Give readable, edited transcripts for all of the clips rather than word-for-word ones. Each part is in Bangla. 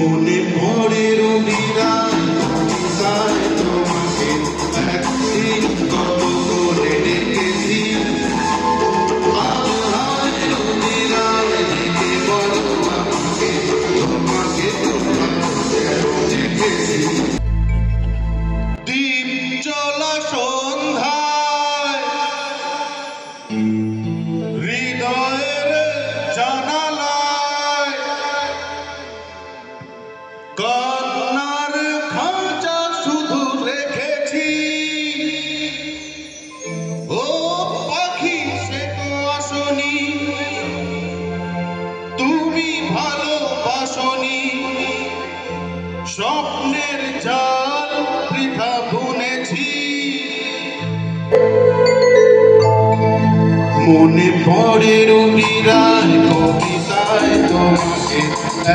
মনে পড়ে রবিরা তোমাকে একদিন কত করে ডেকেছি রবিরা ডেকে বলো আমাকে তোমাকে দেখেছি দ্বীপ চলা সন্ধ্যায় হৃদয়ের জানালায় কন্যার খাঁচা শুধু রেখেছি ও পাখি সে তো আসনি তুমি ভালোবাসনি স্বপ্নের জাল বৃথা বুনেছি মনে পড়ে রবিরায় কবিতায় তোমাকে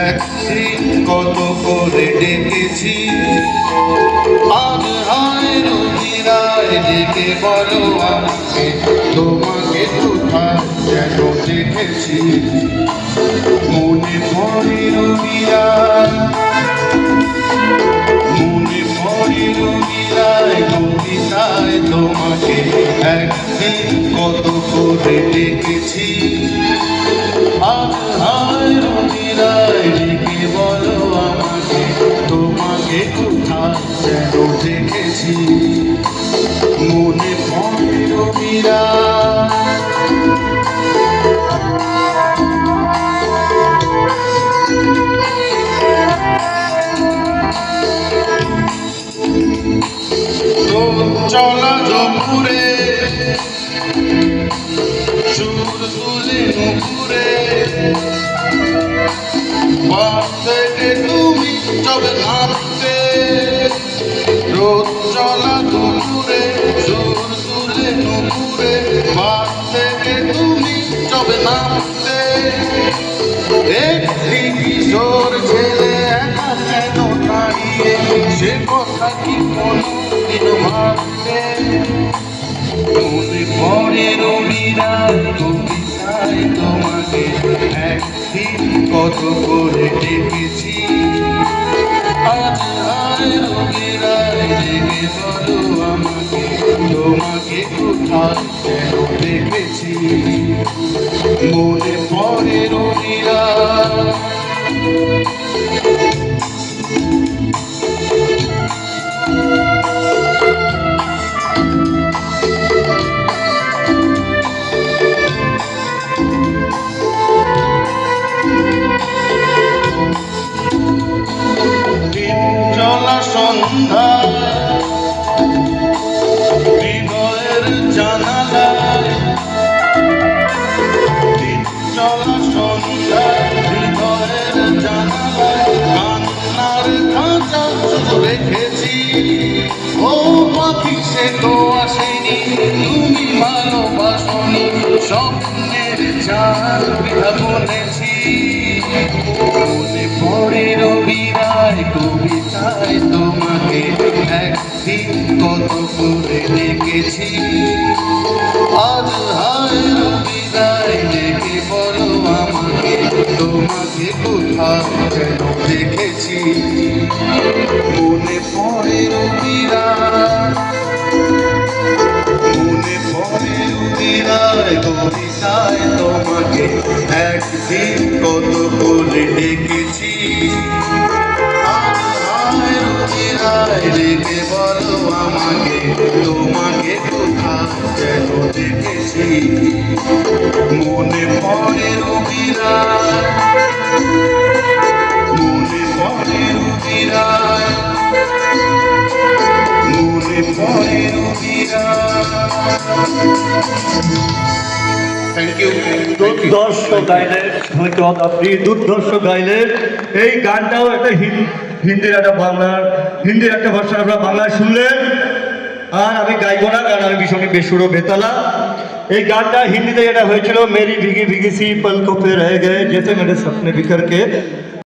একদিন কত করে ডেকেছি আজ হায় রবিরায় ডেকে বলো আমাকে তোমাকে কোথায় যেন দেখেছি মনে পড়ে রবিরায় মনে পড়ে রবিরায় কবিতায় তোমাকে একদিন কত করে ডেকেছি আজ হায় রবিরায় ডেকে বলো আমাকে তোমাকে কোথায় যেন দেখেছি মনে পড়ে রবিরায় চলা জপুরে সুর তুলে নুপুরে পাশ থেকে তুমি চবে নামতে রোদ চলা দুপুরে সুর তুলে নুপুরে পাশ থেকে তুমি চবে নামতে একটি কিশোর ছেলে একা কেন দাঁড়িয়ে সে কথা কি কোনদিন ভাবতে মনে পড়ে রবিরায় কবিতায় তোমাকে একদিন কত করে ডেকেছি আজ হায় রবিরায় ডেকে বলো আমাকে তোমাকে কোথায় যেন দেখেছি মনে পড়ে রবিরায় সন্ধ্যা হৃদয়ের জানালায় চলা সন্ধ্যা হৃদয়ের জানালায় কান্নার খাঁচা শুধু রেখেছি ও পাখি সে তো আসেনি তুমি ভালোবাসনি স্বপ্নের জাল বৃথা বুনেছি মনে পড়ে রবিরায় কবিতায় তোমাকে একদিন কত করে ডেকেছি আজ হায় রবিরায় ডেকে বলো আমাকে তোমাকে কোথায় যেন দেখেছি মনে পড়ে রবিরায় মনে পড়ে রবিরায় কবিতায় তোমাকে একদিন কত করে ডেকেছি আজ হায় রবিরায় ডেকে বলো আমাকে তোমাকে কোথায় যেন দেখেছি মনে পড়ে রবিরায় মনে পড়ে রবিরায় মনে পড়ে রবিরায় থ্যাংক ইউ দুর্ধর্ষ গাইলেন ধন্যবাদ আপনি দুর্ধর্ষ গাইলেন এই গানটাও একটা হিন্দির একটা ভাষা আমরা বাংলায় শুনলেন আর আমি গাইবো না কারণ আমি ভীষণ বেসুরো বেতালা এই গানটা হিন্দিতে যেটা হয়েছিল মেরি ভিগি ভিগি সি পলকো পে রহ গয়ে জেসে মেরে সপনে বিখর কে